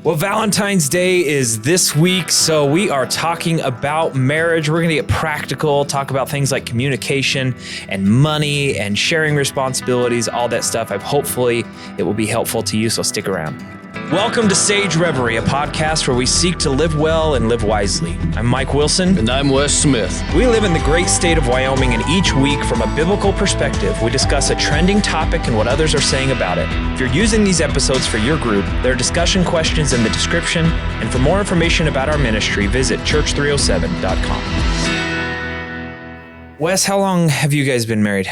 Well, Valentine's Day is this week, so we are talking about marriage. We're going to get practical, talk about things like communication and money and sharing responsibilities, all that stuff. Hopefully it will be helpful to you, so stick around. Welcome to Sage Reverie, a podcast where we seek to live well and live wisely. I'm Mike Wilson. And I'm Wes Smith. We live in the great state of Wyoming, and each week, from a biblical perspective, we discuss a trending topic and what others are saying about it. If you're using these episodes for your group, there are discussion questions in the description, and for more information about our ministry, visit church307.com. Wes, how long have you guys been married?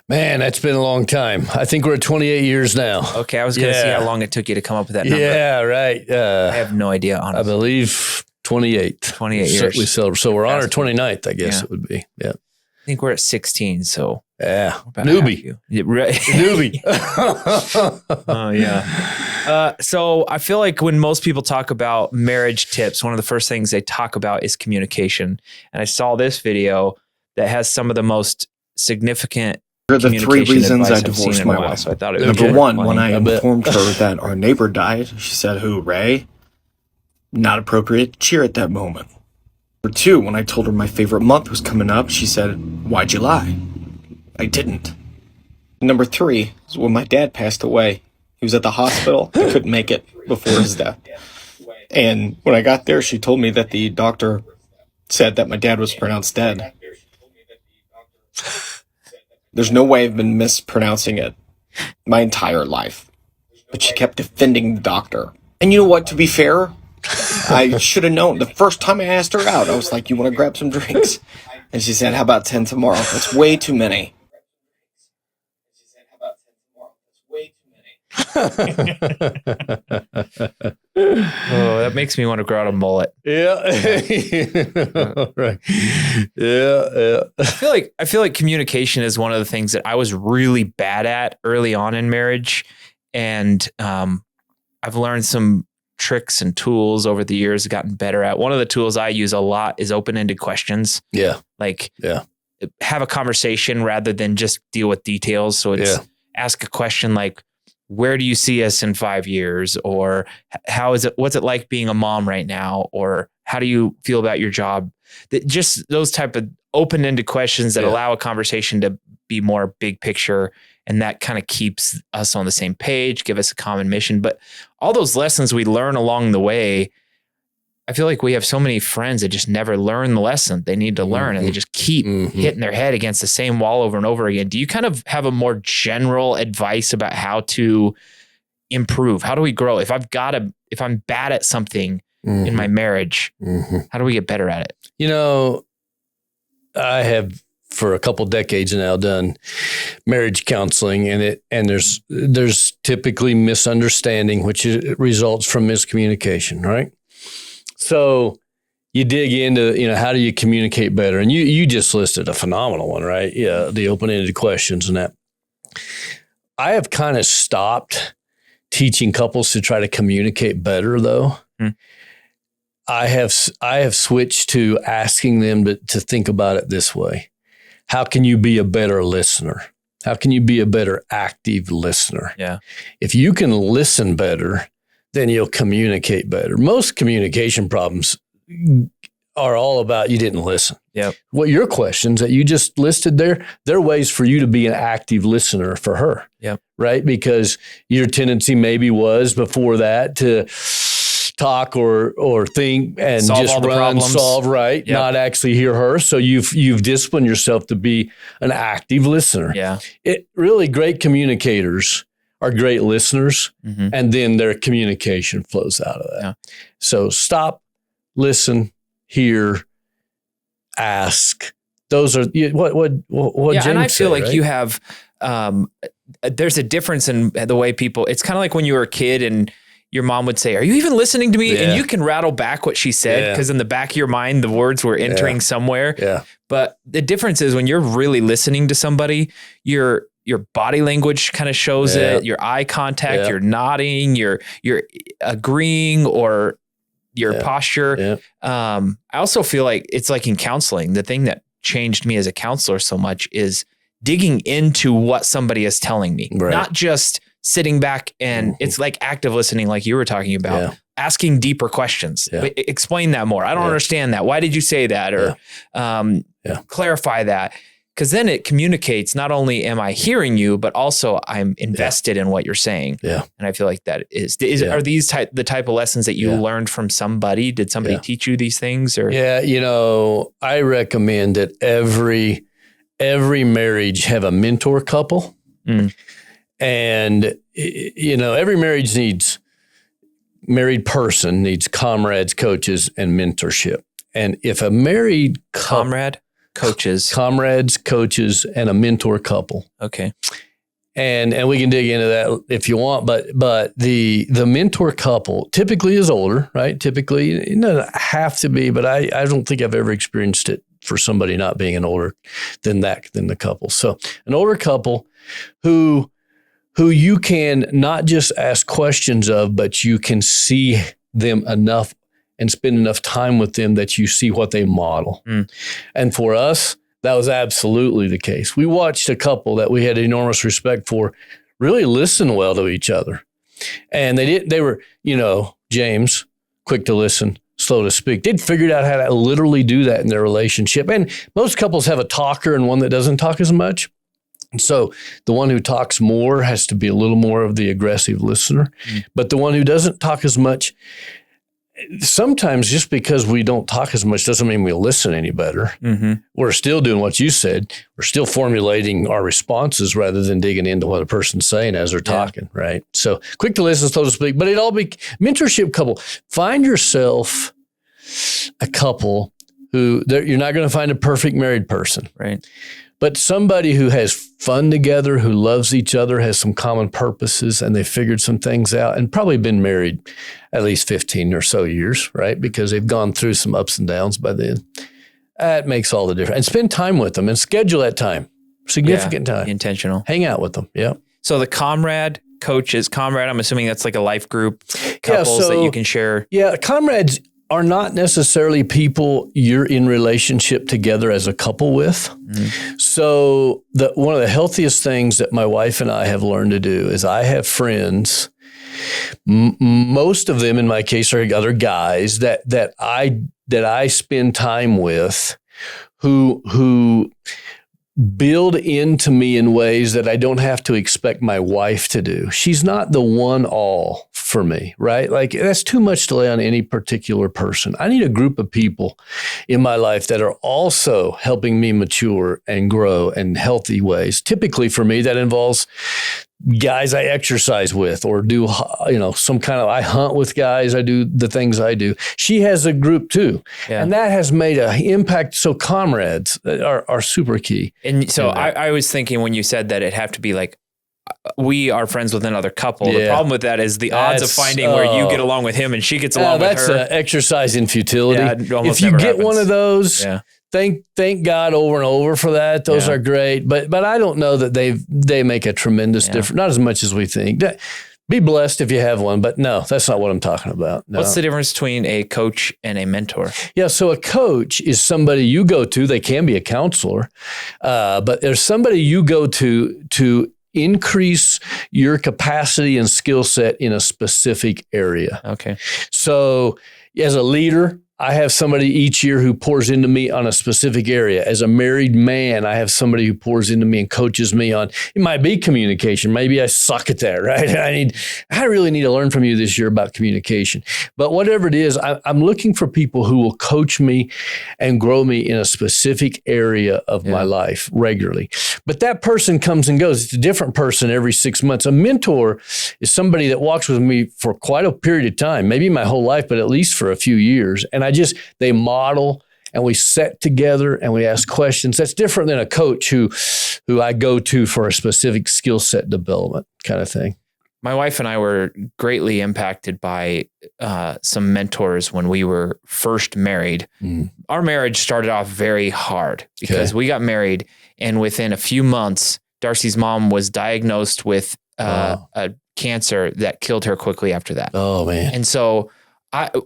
Man, that's been a long time. I think we're at 28 years now. Okay, I was going to see how long it took you to come up with that number. Yeah, right. I have no idea, honestly. I believe 28. 28 years. So we're on our 29th, I guess it would be. Yeah. I think we're at 16, so. Yeah. Newbie. Yeah, right. Newbie. Oh, yeah. So I feel like when most people talk about marriage tips, one of the first things they talk about is communication. And I saw this video that has some of the most significant Here are the three reasons I divorced my wife. So I thought it was Number one, funny. when I informed her that our neighbor died, she said, "Who, Ray?" Not appropriate to cheer at that moment. Number two, when I told her my favorite month was coming up, she said, "Why'd you lie?" I didn't. Number three is when my dad passed away. He was at the hospital. I couldn't make it before his death. And when I got there, she told me that the doctor said that my dad was pronounced dead. There's no way I've been mispronouncing it my entire life. But she kept defending the doctor. And you know what, to be fair, I should have known. The first time I asked her out, I was like, "You want to grab some drinks?" And she said, "How about 10 tomorrow? That's way too many." Oh, that makes me want to grow out a mullet. Yeah. Right. Yeah. I feel like communication is one of the things that I was really bad at early on in marriage. And I've learned some tricks and tools over the years, gotten better at. One of the tools I use a lot is open-ended questions. Yeah. Have a conversation rather than just deal with details. So it's ask a question like, where do you see us in 5 years? Or what's it like being a mom right now? Or how do you feel about your job? Just those type of open-ended questions that allow a conversation to be more big picture. And that kind of keeps us on the same page, give us a common mission. But all those lessons we learn along the way, I feel like we have so many friends that just never learn the lesson they need to learn, and they just keep hitting their head against the same wall over and over again. Do you kind of have a more general advice about how to improve? How do we grow? If I'm bad at something in my marriage, how do we get better at it? You know, I have for a couple decades now done marriage counseling, and there's typically misunderstanding, which results from miscommunication, right? So you dig into, how do you communicate better? And you just listed a phenomenal one, right? Yeah, the open-ended questions and that. I have kind of stopped teaching couples to try to communicate better, though. I have switched to asking them to think about it this way. How can you be a better listener? How can you be a better active listener? Yeah. If you can listen better, then you'll communicate better. Most communication problems are all about you didn't listen. Yep. What your questions that you just listed there, they're ways for you to be an active listener for her. Yep. Right? Because your tendency maybe was before that to talk or think and solve just solve, right? Yep. Not actually hear her. So you've disciplined yourself to be an active listener. Yeah. Really great communicators are great listeners, and then their communication flows out of that. Yeah. So stop, listen, hear, ask. Those are what James and I feel said, like right? you have there's a difference in the way people. It's kind of like when you were a kid and your mom would say, "Are you even listening to me?" Yeah. And you can rattle back what she said because in the back of your mind the words were entering somewhere. Yeah. But the difference is when you're really listening to somebody, your body language kind of shows it, your eye contact, you're nodding, you're agreeing, or your posture. I also feel like it's like in counseling, the thing that changed me as a counselor so much is digging into what somebody is telling me, not just sitting back and it's like active listening, like you were talking about, asking deeper questions. Explain that more. I don't understand that. Why did you say that? Or clarify that. Because then it communicates, not only am I hearing you, but also I'm invested in what you're saying. Yeah. And I feel like that are these the type of lessons that you learned from somebody? Did somebody teach you these things? Or I recommend that every marriage have a mentor couple. And, every married person needs comrades, coaches, and mentorship. And if a married comrades, coaches, and a mentor couple. Okay. And we can dig into that if you want, but the mentor couple typically is older, right? Typically, it doesn't have to be, but I don't think I've ever experienced it for somebody not being an older than the couple. So an older couple who you can not just ask questions of, but you can see them enough and spend enough time with them that you see what they model. And for us, that was absolutely the case. We watched a couple that we had enormous respect for really listen well to each other. And they were, James, quick to listen, slow to speak. They'd figured out how to literally do that in their relationship. And most couples have a talker and one that doesn't talk as much. And so the one who talks more has to be a little more of the aggressive listener. But the one who doesn't talk as much, sometimes just because we don't talk as much doesn't mean we listen any better. We're still doing what you said. We're still formulating our responses rather than digging into what a person's saying as they're talking, right? So quick to listen, slow to speak, but mentorship couple. Find yourself a couple who you're not going to find a perfect married person. Right. But somebody who has fun together, who loves each other, has some common purposes, and they figured some things out and probably been married at least 15 or so years, right? Because they've gone through some ups and downs by then. That makes all the difference. And spend time with them and schedule that time, significant time. Intentional. Hang out with them, So the coaches, I'm assuming that's like a life group, couples that you can share. Yeah, comrades are not necessarily people you're in relationship together as a couple with. So one of the healthiest things that my wife and I have learned to do is I have friends, most of them in my case are other guys that I spend time with who build into me in ways that I don't have to expect my wife to do. She's not the one all for me, right? Like that's too much to lay on any particular person. I need a group of people in my life that are also helping me mature and grow in healthy ways. Typically for me, that involves guys I exercise with or do, some kind of, I hunt with guys, I do the things I do. She has a group too. Yeah. And that has made an impact. So comrades are super key. And so I was thinking when you said that it'd have to be like, we are friends with another couple. The problem with that is the odds of finding where you get along with him and she gets along with her. That's exercise in futility. If you get one of those, thank God over and over for that. Those are great. But I don't know that they make a tremendous difference. Not as much as we think. Be blessed if you have one, but no, that's not what I'm talking about. No. What's the difference between a coach and a mentor? Yeah, so a coach is somebody you go to. They can be a counselor, but there's somebody you go to increase your capacity and skill set in a specific area. Okay. So as a leader, I have somebody each year who pours into me on a specific area. As a married man, I have somebody who pours into me and coaches me on, it might be communication. Maybe I suck at that, right? I really need to learn from you this year about communication. But whatever it is, I'm looking for people who will coach me and grow me in a specific area of my life regularly. But that person comes and goes. It's a different person every 6 months. A mentor is somebody that walks with me for quite a period of time, maybe my whole life, but at least for a few years. And they model and we sit together and we ask questions. That's different than a coach who I go to for a specific skill set development kind of thing. My wife and I were greatly impacted by some mentors when we were first married. Our marriage started off very hard because we got married and within a few months, Darcy's mom was diagnosed with a cancer that killed her quickly after that. Oh man. And so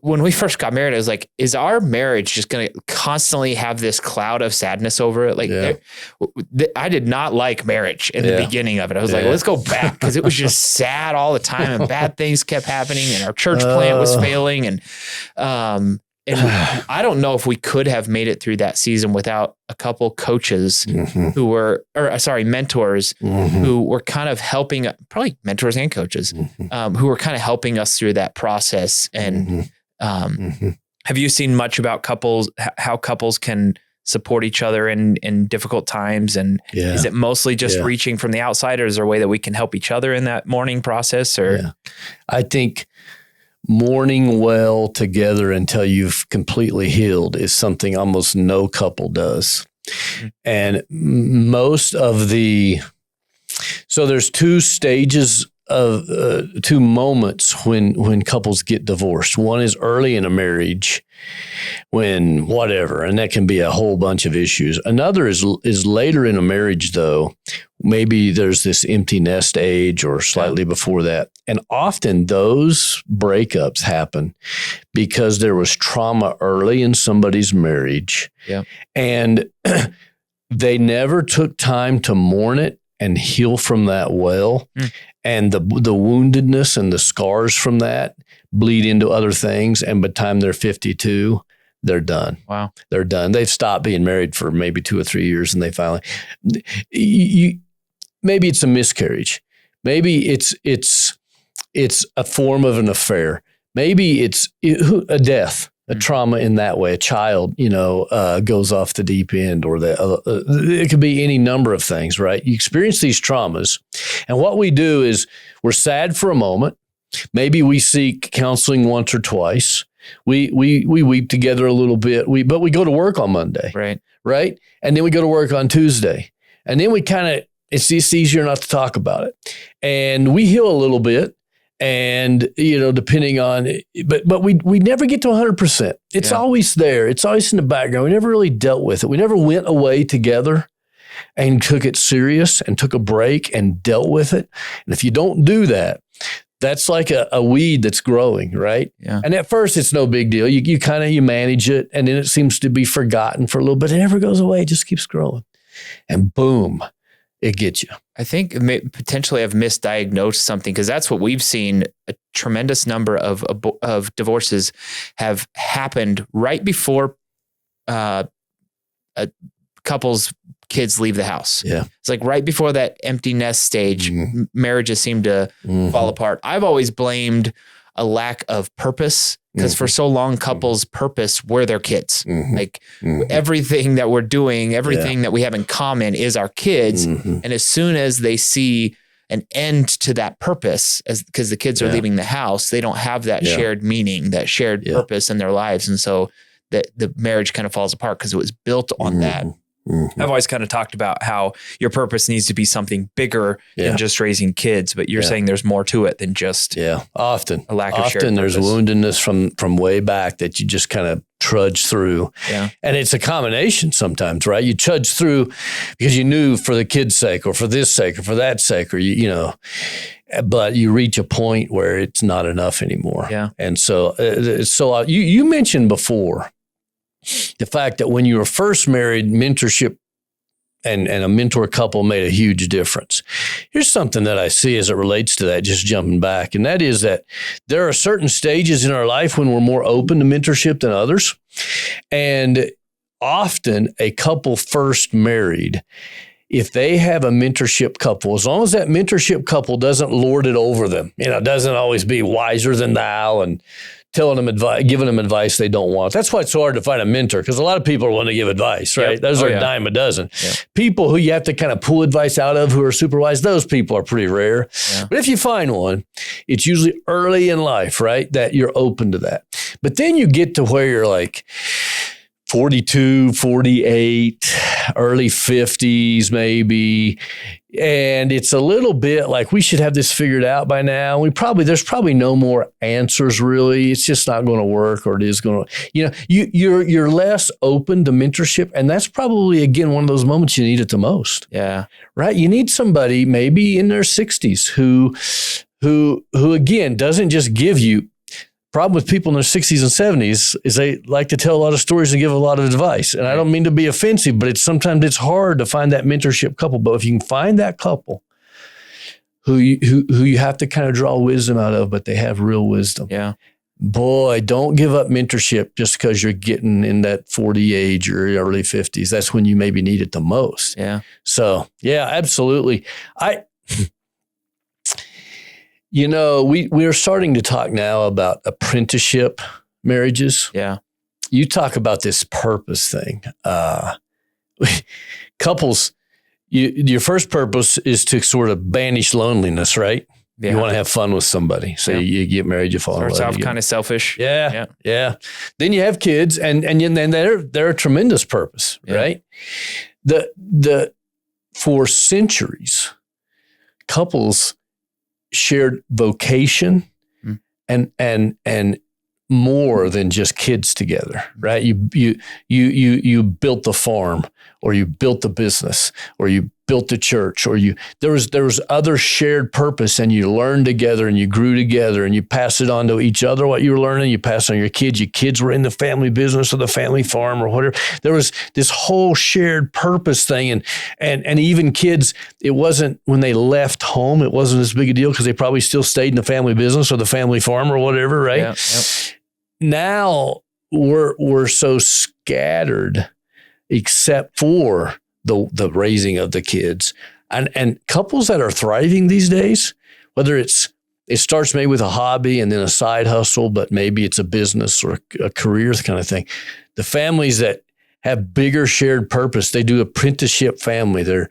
when we first got married, I was like, is our marriage just going to constantly have this cloud of sadness over it? Like I did not like marriage in the beginning of it. I was like, let's go back, because it was just sad all the time and bad things kept happening and our church plant was failing. And I don't know if we could have made it through that season without a couple coaches who were, mentors who were kind of helping, probably mentors and coaches, who were kind of helping us through that process. And have you seen much about couples, how couples can support each other in difficult times? And is it mostly just reaching from the outside, or is there a way that we can help each other in that mourning process? Or I think mourning well together until you've completely healed is something almost no couple does. And most of so there's two stages of two moments when couples get divorced. One is early in a marriage, when whatever, and that can be a whole bunch of issues. Another is later in a marriage, though. Maybe there's this empty nest age or slightly before that. And often those breakups happen because there was trauma early in somebody's marriage. Yeah. And they never took time to mourn it and heal from that well. And the woundedness and the scars from that bleed into other things. And by the time they're 52, they're done. Wow. They're done. They've stopped being married for maybe 2 or 3 years, and they finally, maybe it's a miscarriage. Maybe it's a form of an affair. Maybe it's a death, a trauma in that way. A child, goes off the deep end, or it could be any number of things, right? You experience these traumas, and what we do is we're sad for a moment. Maybe we seek counseling once or twice. We weep together a little bit. But we go to work on Monday, right? And then we go to work on Tuesday, and then it's just easier not to talk about it, and we heal a little bit. And, depending on, but we never get to 100%. It's always there. It's always in the background. We never really dealt with it. We never went away together and took it serious and took a break and dealt with it. And if you don't do that, that's like a weed that's growing, right? Yeah. And at first it's no big deal. You manage it, and then it seems to be forgotten for a little bit. It never goes away. It just keeps growing. And boom, it gets you. I think it may potentially have misdiagnosed something, because that's what we've seen. A tremendous number of divorces have happened right before a couple's kids leave the house. Yeah. It's like right before that empty nest stage, marriages seem to fall apart. I've always blamed a lack of purpose, because for so long, couples' purpose were their kids. Everything that we're doing, everything that we have in common is our kids. And as soon as they see an end to that purpose, because the kids are leaving the house, they don't have that shared meaning, that shared purpose in their lives. And so the marriage kind of falls apart because it was built on that. I've always kind of talked about how your purpose needs to be something bigger than just raising kids, but you're saying there's more to it than just often a lack of shared Often there's purpose. Woundedness from way back that you just kind of trudge through. Yeah. And it's a combination sometimes, right? You trudge through because you knew for the kid's sake, or for this sake, or for that sake, or but you reach a point where it's not enough anymore. Yeah. And so you mentioned before the fact that when you were first married, mentorship and a mentor couple made a huge difference. Here's something that I see as it relates to that, just jumping back, and that is that there are certain stages in our life when we're more open to mentorship than others. And often a couple first married, if they have a mentorship couple, as long as that mentorship couple doesn't lord it over them, doesn't always be wiser than thou and telling them advice, giving them advice they don't want. That's why it's so hard to find a mentor, because a lot of people want to give advice, right? Those are a dime a dozen. Yep. People who you have to kind of pull advice out of, who are supervised, those people are pretty rare. Yeah. But if you find one, it's usually early in life, right, that you're open to that. But then you get to where you're like 42, 48, early 50s maybe. And it's a little bit like we should have this figured out by now. There's probably no more answers really. It's just not going to work, or it is going to, you're less open to mentorship. And that's probably, again, one of those moments you need it the most. Yeah. Right. You need somebody maybe in their 60s who again, doesn't just give you problem with people in their 60s and 70s is they like to tell a lot of stories and give a lot of advice. And I don't mean to be offensive, but sometimes it's hard to find that mentorship couple. But if you can find that couple who you have to kind of draw wisdom out of, but they have real wisdom. Yeah. Boy, don't give up mentorship just because you're getting in that 40 age or early 50s. That's when you maybe need it the most. Yeah. So, yeah, absolutely. We are starting to talk now about apprenticeship marriages. Yeah. You talk about this purpose thing. Couples, your first purpose is to sort of banish loneliness, right? Yeah. You want to have fun with somebody. So you get married, you fall in love. Starts off kind of selfish. Yeah. Then you have kids and then they're a tremendous purpose, right? For centuries, couples shared vocation and more than just kids together, right? You built the farm, or you built the business, or you built the church, or there was other shared purpose, and you learned together and you grew together and you passed it on to each other what you were learning. You passed on your kids. Your kids were in the family business or the family farm or whatever. There was this whole shared purpose thing, and even kids, it wasn't when they left home, it wasn't as big a deal because they probably still stayed in the family business or the family farm or whatever, right? Yeah, yep. Now we're so scattered, except for the raising of the kids, and couples that are thriving these days, whether it starts maybe with a hobby and then a side hustle, but maybe it's a business or a career kind of thing. The families that have bigger shared purpose, they do apprenticeship family. They're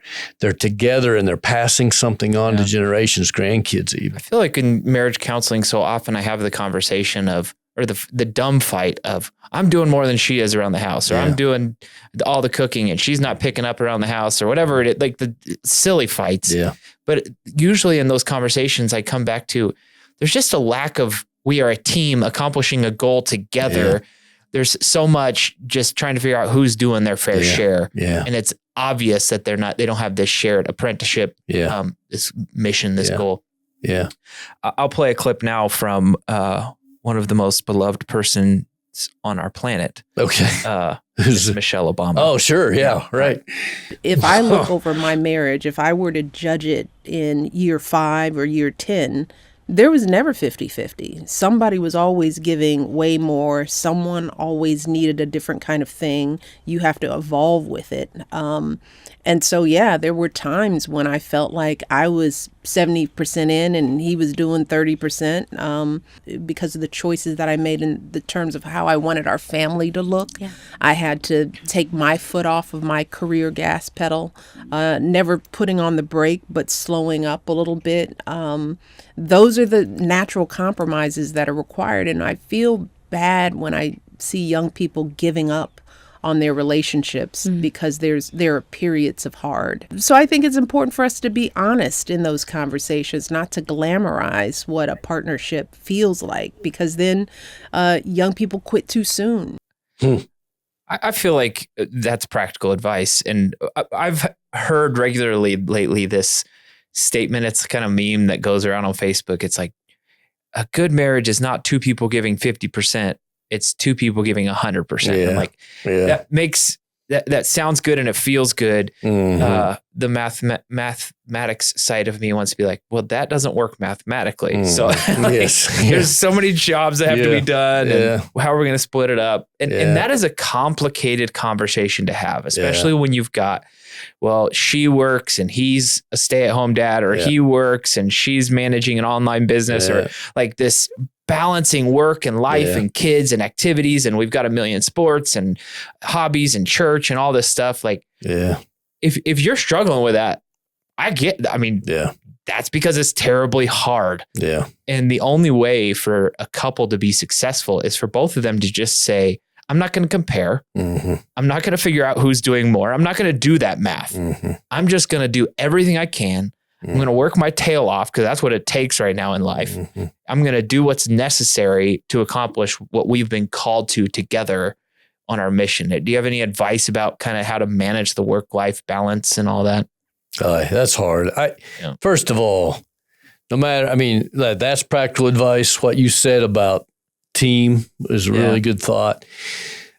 together and they're passing something on to generations, grandkids even. I feel like in marriage counseling, so often I have the conversation of, or the dumb fight of, I'm doing more than she is around the house, or I'm doing all the cooking and she's not picking up around the house, or whatever it is, like the silly fights. Yeah. But usually in those conversations, I come back to, there's just a lack of, we are a team accomplishing a goal together. Yeah. There's so much just trying to figure out who's doing their fair share. Yeah. And it's obvious that they don't have this shared apprenticeship, this mission, this goal. Yeah. I'll play a clip now from, one of the most beloved persons on our planet. Okay. Michelle Obama. Oh, sure. Yeah. Right. If I look over my marriage, if I were to judge it in year 5 or year 10, there was never 50-50. Somebody was always giving way more. Someone always needed a different kind of thing. You have to evolve with it. And so, there were times when I felt like I was 70% in and he was doing 30% because of the choices that I made in the terms of how I wanted our family to look. Yeah. I had to take my foot off of my career gas pedal, never putting on the brake, but slowing up a little bit. Those are the natural compromises that are required. And I feel bad when I see young people giving up on their relationships because there are periods of hard. So I think it's important for us to be honest in those conversations, not to glamorize what a partnership feels like, because then young people quit too soon. I feel like that's practical advice. And I've heard regularly lately this statement. It's kind of meme that goes around on Facebook. It's like, a good marriage is not 2 people giving 50%. It's 2 people giving 100%. Yeah. And that makes that sounds good and it feels good. Mm-hmm. The mathematics side of me wants to be like, well, that doesn't work mathematically. So there's so many jobs that have to be done. And how are we going to split it up? And that is a complicated conversation to have, especially when you've got, well, she works and he's a stay-at-home dad, or he works and she's managing an online business, or like this balancing work and life and kids and activities. And we've got a million sports and hobbies and church and all this stuff. Like, if you're struggling with that, that's because it's terribly hard. Yeah. And the only way for a couple to be successful is for both of them to just say, I'm not going to compare. Mm-hmm. I'm not going to figure out who's doing more. I'm not going to do that math. Mm-hmm. I'm just going to do everything I can. I'm going to work my tail off because that's what it takes right now in life. Mm-hmm. I'm going to do what's necessary to accomplish what we've been called to together on our mission. Do you have any advice about kind of how to manage the work-life balance and all that? That's hard. First of all, no matter, that's practical advice. What you said about team is a really good thought.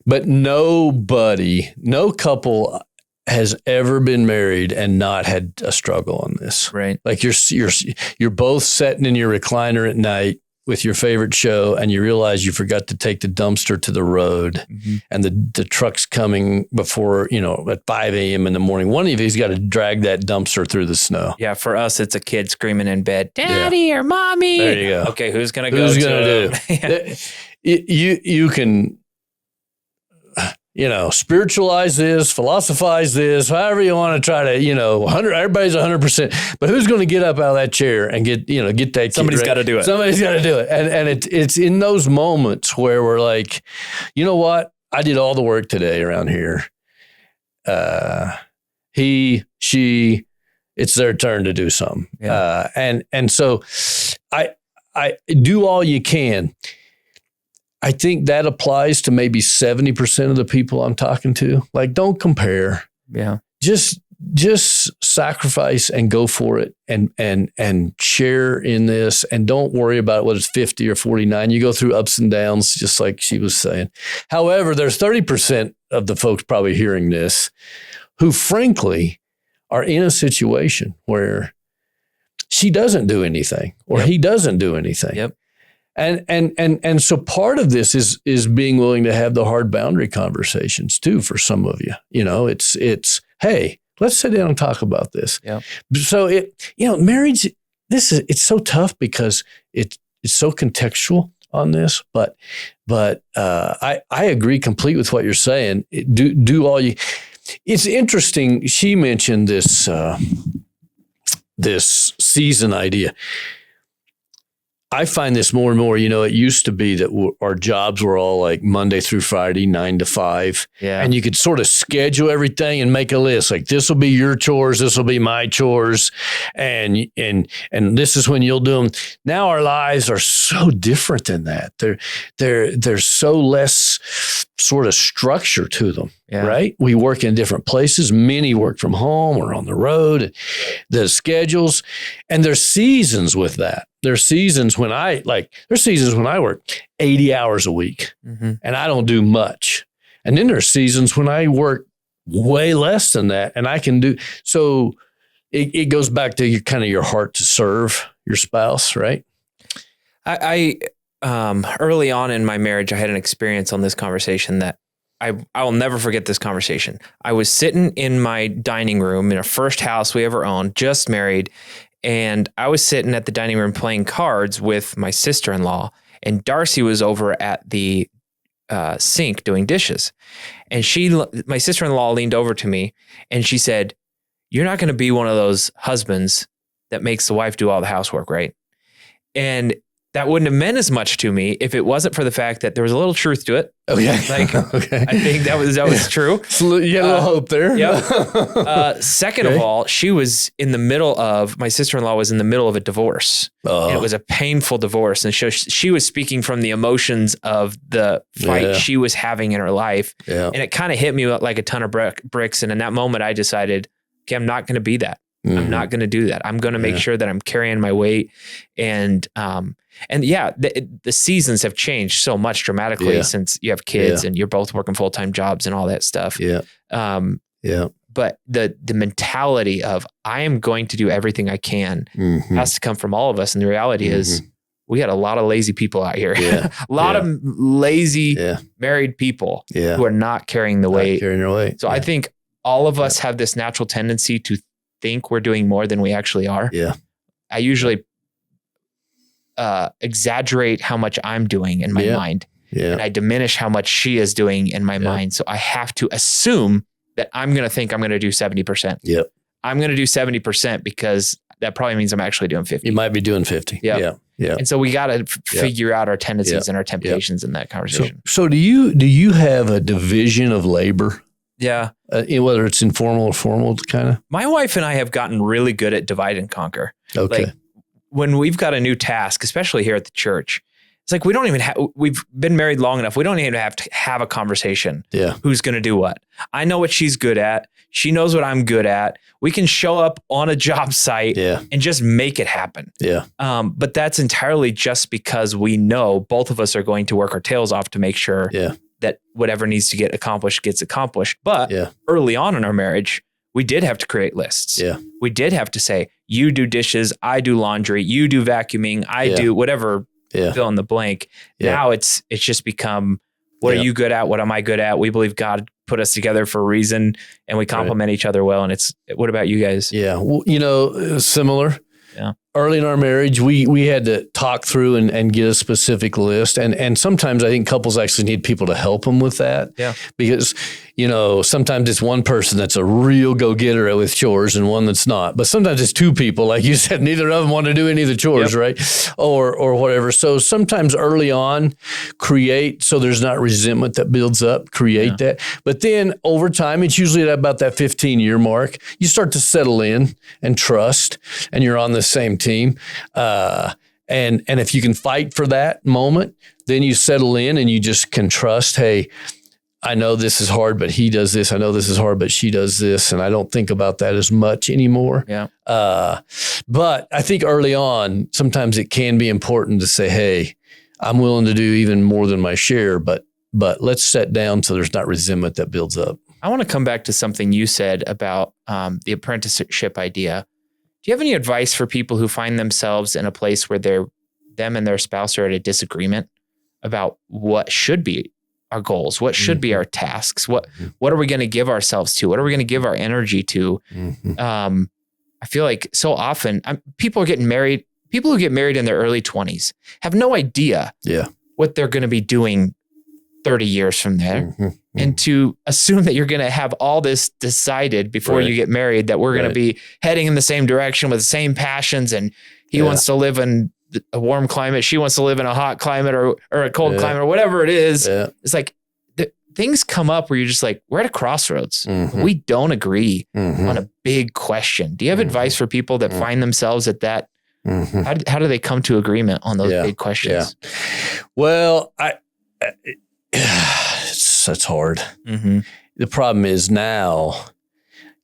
But no couple has ever been married and not had a struggle on this. Right. Like you're both sitting in your recliner at night with your favorite show, and you realize you forgot to take the dumpster to the road, and the truck's coming before, at 5 a.m. in the morning. One of you's got to drag that dumpster through the snow. Yeah, for us, it's a kid screaming in bed, "Daddy" or "Mommy." There you go. Okay, who's gonna Who's go? gonna do? You can, spiritualize this, philosophize this, however you want to try to, 100. Everybody's 100%, but who's going to get up out of that chair and get that? Somebody's got to do it. Somebody's got to do it, and it's in those moments where we're like, you know what? I did all the work today around here. He, she, it's their turn to do something, and so I do all you can. I think that applies to maybe 70% of the people I'm talking to. Like, don't compare. Yeah. Just sacrifice and go for it and share in this, and don't worry about whether it's 50 or 49. You go through ups and downs, just like she was saying. However, there's 30% of the folks probably hearing this who frankly are in a situation where she doesn't do anything or he doesn't do anything. Yep. And so part of this is being willing to have the hard boundary conversations too for some of you. It's hey, let's sit down and talk about this. Yeah. So marriage, it's so tough because it's so contextual on this, but I agree completely with what you're saying. Do all you. It's interesting. She mentioned this season idea. I find this more and more, it used to be that our jobs were all like Monday through Friday, 9 to 5. Yeah. And you could sort of schedule everything and make a list. Like, this will be your chores. This will be my chores. And this is when you'll do them. Now our lives are so different than that. There's so less sort of structure to them. Yeah. Right? We work in different places. Many work from home or on the road. The schedules, and there's seasons with that. There's seasons when I work 80 hours a week and I don't do much. And then there's seasons when I work way less than that and I can do. So it goes back to your heart to serve your spouse, right? I early on in my marriage, I had an experience on this conversation that I will never forget this conversation. I was sitting in my dining room in our first house we ever owned, just married. And I was sitting at the dining room playing cards with my sister-in-law, and Darcy was over at the sink doing dishes. And my sister-in-law leaned over to me and she said, "You're not going to be one of those husbands that makes the wife do all the housework, right?" And that wouldn't have meant as much to me if it wasn't for the fact that there was a little truth to it. Oh yeah. Okay. I think that was true. You had a little hope there. Yeah. Second of all, my sister-in-law was in the middle of a divorce. And it was a painful divorce. And she was speaking from the emotions of the fight she was having in her life. Yeah. And it kind of hit me like a ton of bricks. And in that moment, I decided, okay, I'm not going to be that. I'm not going to do that. I'm going to make sure that I'm carrying my weight. And the seasons have changed so much dramatically since you have kids and you're both working full-time jobs and all that stuff. Yeah. But the mentality of I am going to do everything I can has to come from all of us. And the reality is we got a lot of lazy people out here, a lot of lazy married people who are not carrying the weight. Carrying their weight. So I think all of us have this natural tendency to think we're doing more than we actually are. Yeah. I usually exaggerate how much I'm doing in my mind. Yeah. And I diminish how much she is doing in my mind. So I have to assume that I'm going to think I'm going to do 70%. Yep. I'm going to do 70% because that probably means I'm actually doing 50. You might be doing 50. Yeah. And so we got to figure out our tendencies and our temptations in that conversation. So do you have a division of labor? Yeah. Whether it's informal or formal kind of? My wife and I have gotten really good at divide and conquer. Okay. Like when we've got a new task, especially here at the church, It's like, we've been married long enough. We don't even have to have a conversation. Yeah. Who's going to do what? I know what she's good at. She knows what I'm good at. We can show up on a job site and just make it happen. Yeah. But that's entirely just because we know both of us are going to work our tails off to make sure that whatever needs to get accomplished gets accomplished. But early on in our marriage, we did have to create lists. Yeah. We did have to say, you do dishes, I do laundry, you do vacuuming, I do whatever, fill in the blank. Yeah. Now it's just become, what are you good at? What am I good at? We believe God put us together for a reason, and we complement each other well. And what about you guys? Yeah. Well, similar. Yeah. Early in our marriage, we had to talk through and get a specific list. And sometimes I think couples actually need people to help them with that. Yeah. Because, sometimes it's one person that's a real go-getter with chores and one that's not. But sometimes it's two people, like you said, neither of them want to do any of the chores, right? Or whatever. So sometimes early on, create so there's not resentment that builds up, create that. But then over time, it's usually at about that 15-year mark, you start to settle in and trust, and you're on the same team. And if you can fight for that moment, then you settle in and you just can trust, hey, I know this is hard, but he does this. I know this is hard, but she does this. And I don't think about that as much anymore. Yeah. But I think early on, sometimes it can be important to say, hey, I'm willing to do even more than my share, but let's set down so there's not resentment that builds up. I want to come back to something you said about the apprenticeship idea. Do you have any advice for people who find themselves in a place where them and their spouse are at a disagreement about what should be our goals, what should be our tasks, what are we going to give ourselves to, what are we going to give our energy to? I feel like so often people who get married in their early 20s have no idea what they're going to be doing 30 years from there. And to assume that you're going to have all this decided before you get married, that we're going to be heading in the same direction with the same passions, and he wants to live in a warm climate, she wants to live in a hot climate or a cold climate or whatever it is. It's like things come up where you're just like, we're at a crossroads. We don't agree on a big question. Do you have advice for people that find themselves at that? How do they come to agreement on those big questions? Well, that's hard. The problem is now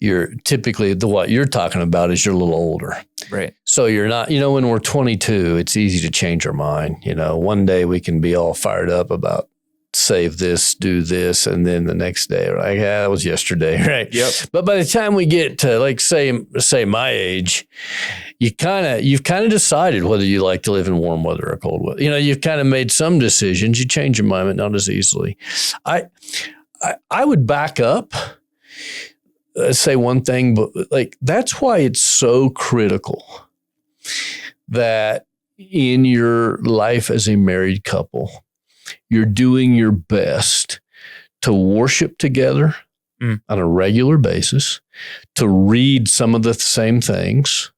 you're typically what you're talking about is you're a little older. Right. So you're not, when we're 22, it's easy to change our mind. One day we can be all fired up about save this, do this. And then the next day, like, that was yesterday. Right. Yep. But by the time we get to like, say my age, you've kind of decided whether you like to live in warm weather or cold weather. You've kind of made some decisions. You change your mind, but not as easily. I would back up, say one thing, but like, that's why it's so critical that in your life as a married couple, you're doing your best to worship together on a regular basis, to read some of the same things,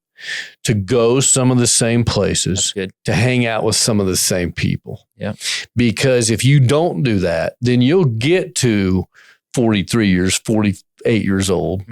to go some of the same places, to hang out with some of the same people. Yeah. Because if you don't do that, then you'll get to 43 years, 48 years old,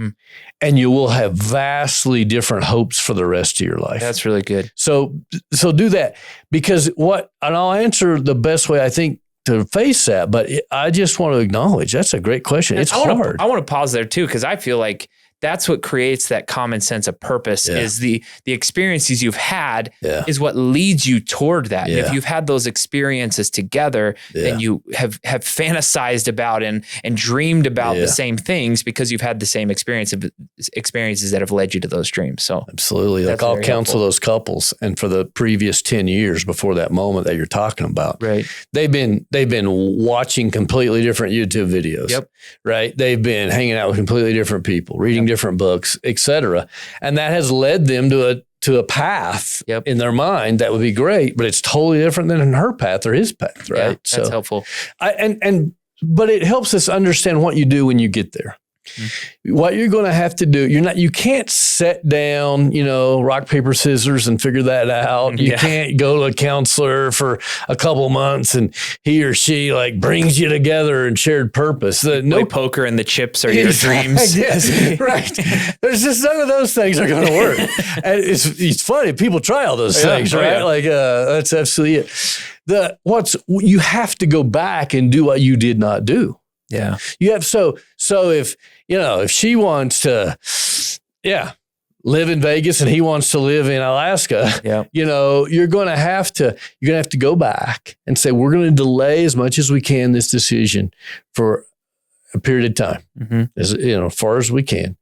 and you will have vastly different hopes for the rest of your life. That's really good. So do that, because and I'll answer the best way I think to face that, but I just want to acknowledge that's a great question. It's hard. I want to pause there too, because I feel like that's what creates that common sense of purpose is the experiences you've had is what leads you toward that. And if you've had those experiences together, then you have fantasized about and dreamed about the same things because you've had the same experiences that have led you to those dreams. So absolutely. Like I'll counsel those couples, and for the previous 10 years before that moment that you're talking about, right? They've been watching completely different YouTube videos, right? They've been hanging out with completely different people, reading different books, et cetera. And that has led them to a path in their mind that would be great, but it's totally different than in her path or his path, right? Yeah, that's helpful. But it helps us understand what you do when you get there. What you're going to have to do, you can't set down, rock, paper, scissors and figure that out. You can't go to a counselor for a couple months and he or she like brings you together in shared purpose. No poker and the chips are your dreams. Yes, right. There's just none of those things are going to work. And it's funny. People try all those things, right? Like, that's absolutely it. you have to go back and do what you did not do. Yeah. You have, so if, if she wants to, live in Vegas and he wants to live in Alaska, you're going to have to go back and say, we're going to delay as much as we can this decision for a period of time, as far as we can.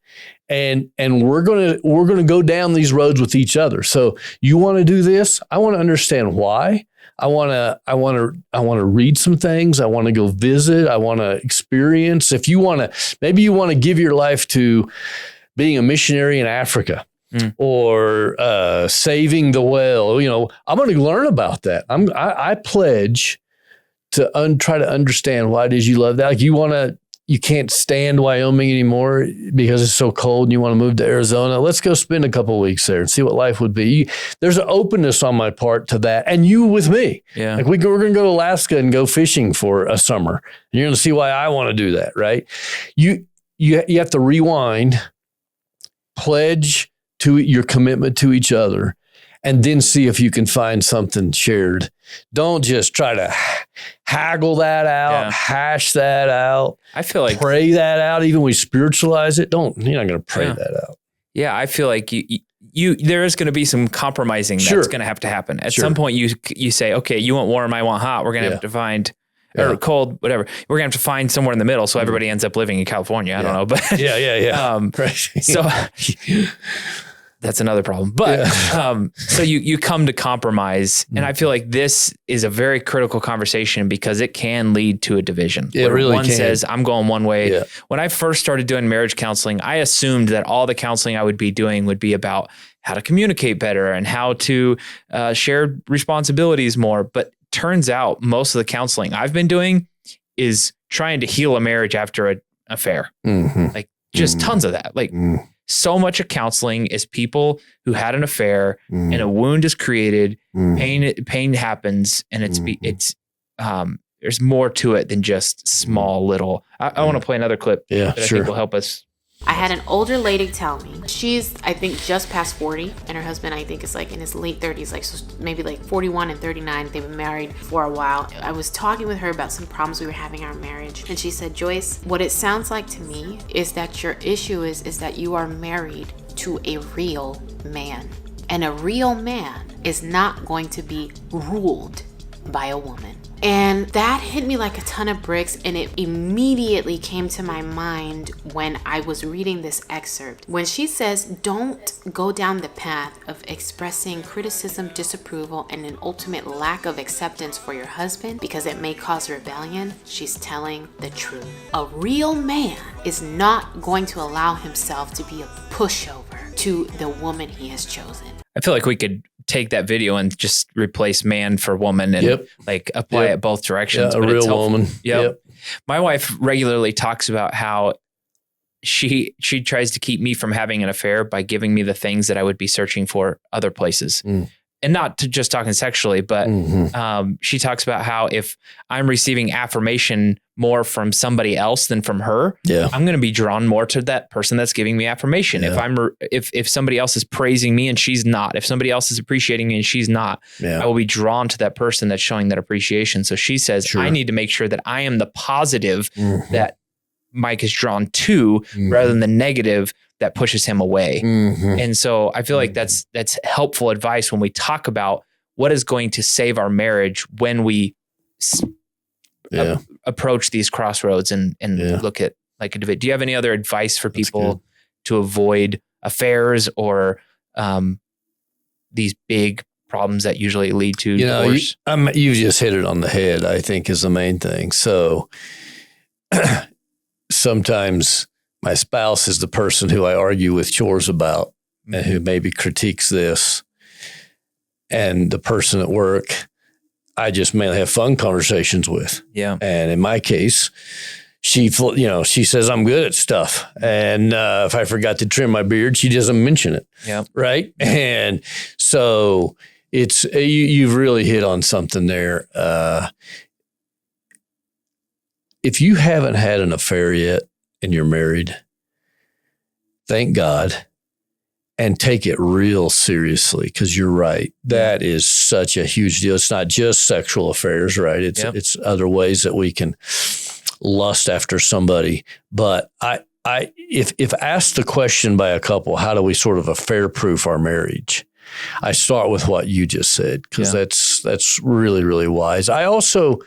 And we're going to go down these roads with each other. So you want to do this? I want to understand why. I want to read some things. I want to go visit. I want to experience. If you want to, maybe you want to give your life to being a missionary in Africa or saving the whale. I'm going to learn about that. I pledge to try to understand why it is you love that. Like you can't stand Wyoming anymore because it's so cold and you want to move to Arizona. Let's go spend a couple of weeks there and see what life would be. There's an openness on my part to that. And you with me. Yeah. Like we're going to go to Alaska and go fishing for a summer. And you're going to see why I want to do that, right? You have to rewind, pledge to your commitment to each other, and then see if you can find something shared. Don't just try to haggle that out, hash that out. I feel like pray that out. Even we spiritualize it. You're not going to pray that out. Yeah. I feel like there is going to be some compromising that's going to have to happen. At some point you say, okay, you want warm, I want hot. We're going to have to find, or cold, whatever. We're going to have to find somewhere in the middle. So everybody ends up living in California. I don't know, but so that's another problem. But so you come to compromise. And I feel like this is a very critical conversation because it can lead to a division. It really one can. says, I'm going one way. Yeah. When I first started doing marriage counseling, I assumed that all the counseling I would be doing would be about how to communicate better and how to share responsibilities more. But turns out most of the counseling I've been doing is trying to heal a marriage after an affair. Like just tons of that. Like so much of counseling is people who had an affair and a wound is created, pain happens, and it's there's more to it than just small little. I want to play another clip that I think will help us. I had an older lady tell me, she's, I think, just past 40, and her husband, I think, is like in his late 30s, like so maybe like 41 and 39. They've been married for a while. I was talking with her about some problems we were having in our marriage, and she said, Joyce, what it sounds like to me is that your issue is that you are married to a real man, and a real man is not going to be ruled by a woman. And that hit me like a ton of bricks, and it immediately came to my mind when I was reading this excerpt. When she says, don't go down the path of expressing criticism, disapproval, and an ultimate lack of acceptance for your husband because it may cause rebellion, she's telling the truth. A real man is not going to allow himself to be a pushover to the woman he has chosen. I feel like we could take that video and just replace man for woman and like apply it both directions. Yeah, a real woman. Yep. My wife regularly talks about how she tries to keep me from having an affair by giving me the things that I would be searching for other places. And not to just talking sexually, but she talks about how if I'm receiving affirmation more from somebody else than from her, I'm going to be drawn more to that person that's giving me affirmation. If somebody else is praising me and she's not, if somebody else is appreciating me and she's not, I will be drawn to that person that's showing that appreciation. So she says, I need to make sure that I am the positive that Mike is drawn to rather than the negative that pushes him away. And so I feel like that's helpful advice when we talk about what is going to save our marriage when we approach these crossroads and look at like a debate. Do you have any other advice for people to avoid affairs or these big problems that usually lead to divorce? You just hit it on the head, I think, is the main thing. So sometimes my spouse is the person who I argue with chores about and who maybe critiques this. And the person at work, I just mainly have fun conversations with. Yeah. And in my case, she says I'm good at stuff. And if I forgot to trim my beard, she doesn't mention it. Yeah. Right. And so it's, you've really hit on something there. If you haven't had an affair yet and you're married, thank God. and take it real seriously, because you're right. That is such a huge deal. It's not just sexual affairs, right? It's other ways that we can lust after somebody. But if asked the question by a couple, how do we sort of affair-proof our marriage? I start with what you just said, because that's really, really wise. I also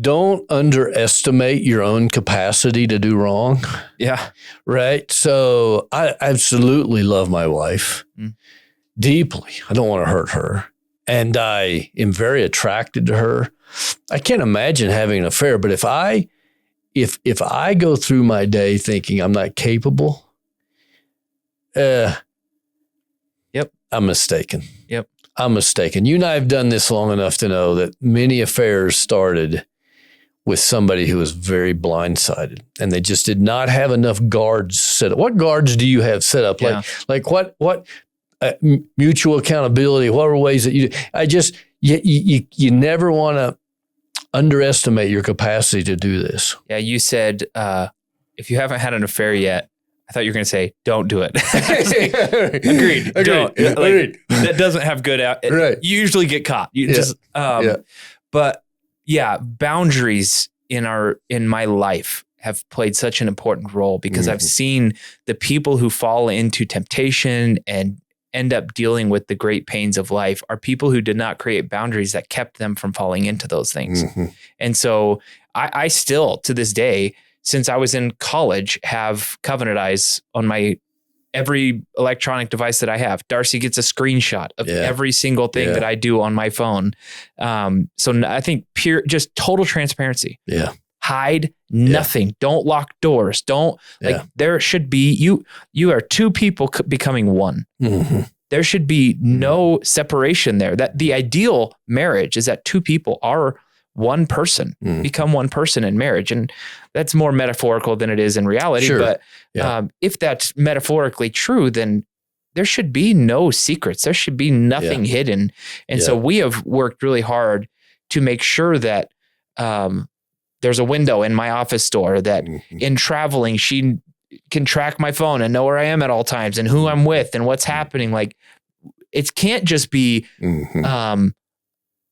don't underestimate your own capacity to do wrong. Yeah. Right. So I absolutely love my wife deeply. I don't want to hurt her. And I am very attracted to her. I can't imagine having an affair, but if I go through my day thinking I'm not capable, I'm mistaken. Yep. I'm mistaken. You and I have done this long enough to know that many affairs started with somebody who was very blindsided, and they just did not have enough guards set up. What guards do you have set up? Yeah. Like what mutual accountability? What are ways that you never want to underestimate your capacity to do this. Yeah, you said if you haven't had an affair yet, I thought you were going to say, don't do it. Agreed. Don't. Agreed. That doesn't have good out. Right. You usually get caught. But yeah, boundaries in my life have played such an important role, because I've seen the people who fall into temptation and end up dealing with the great pains of life are people who did not create boundaries that kept them from falling into those things. And so I still, to this day, since I was in college, have Covenant Eyes on every electronic device that I have. Darcy gets a screenshot of every single thing that I do on my phone. So I think just total transparency. Yeah. Hide nothing. Don't lock doors. There should be, you are two people becoming one. There should be no separation there. That the ideal marriage is that two people are one person, become one person in marriage. And that's more metaphorical than it is in reality. Sure. But if that's metaphorically true, then there should be no secrets. There should be nothing hidden. And so we have worked really hard to make sure that there's a window in my office door that in traveling, she can track my phone and know where I am at all times and who I'm with and what's happening. Like, it can't just be,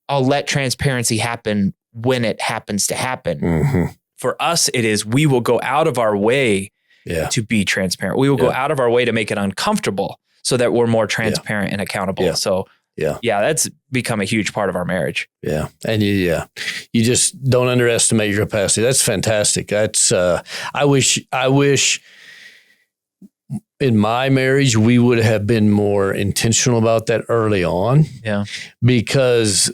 I'll let transparency happen when it happens to happen. For us, it is, we will go out of our way to be transparent. We will go out of our way to make it uncomfortable so that we're more transparent and accountable. So that's become a huge part of our marriage. Yeah. And you just don't underestimate your capacity. That's fantastic. That's, I wish in my marriage, we would have been more intentional about that early on. Yeah. Because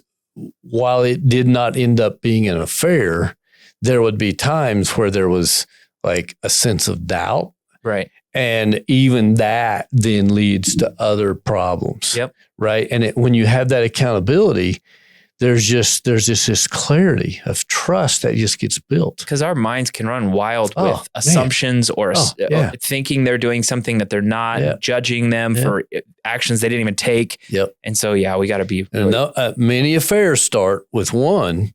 while it did not end up being an affair, there would be times where there was like a sense of doubt. Right. And even that then leads to other problems. Yep. Right. And when you have that accountability, there's just this clarity of trust that just gets built. Because our minds can run wild with assumptions or thinking they're doing something that they're not, judging them for actions they didn't even take. Yep. And so, we got to be. Many affairs start with one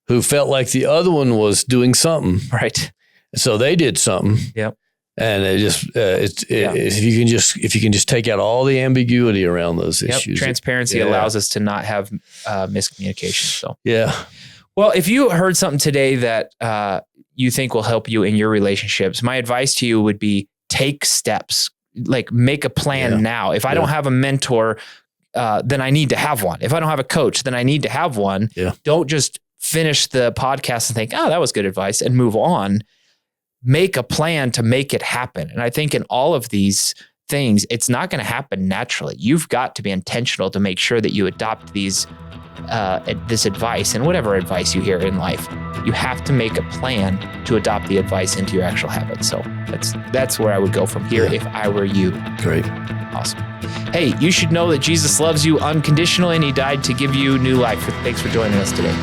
who felt like the other one was doing something. Right. So they did something. Yep. And it just if you can just take out all the ambiguity around those issues. Transparency allows us to not have miscommunication. So well, if you heard something today that you think will help you in your relationships, my advice to you would be take steps. Like, make a plan now. If I don't have a mentor, then I need to have one. If I don't have a coach, then I need to have one. Yeah. Don't just finish the podcast and think, that was good advice, and move on. Make a plan to make it happen. And I think in all of these things, it's not going to happen naturally. You've got to be intentional to make sure that you adopt this advice, and whatever advice you hear in life. You have to make a plan to adopt the advice into your actual habits. So that's where I would go from here if I were you. Great. Awesome. Hey, you should know that Jesus loves you unconditionally, and he died to give you new life. Thanks for joining us today.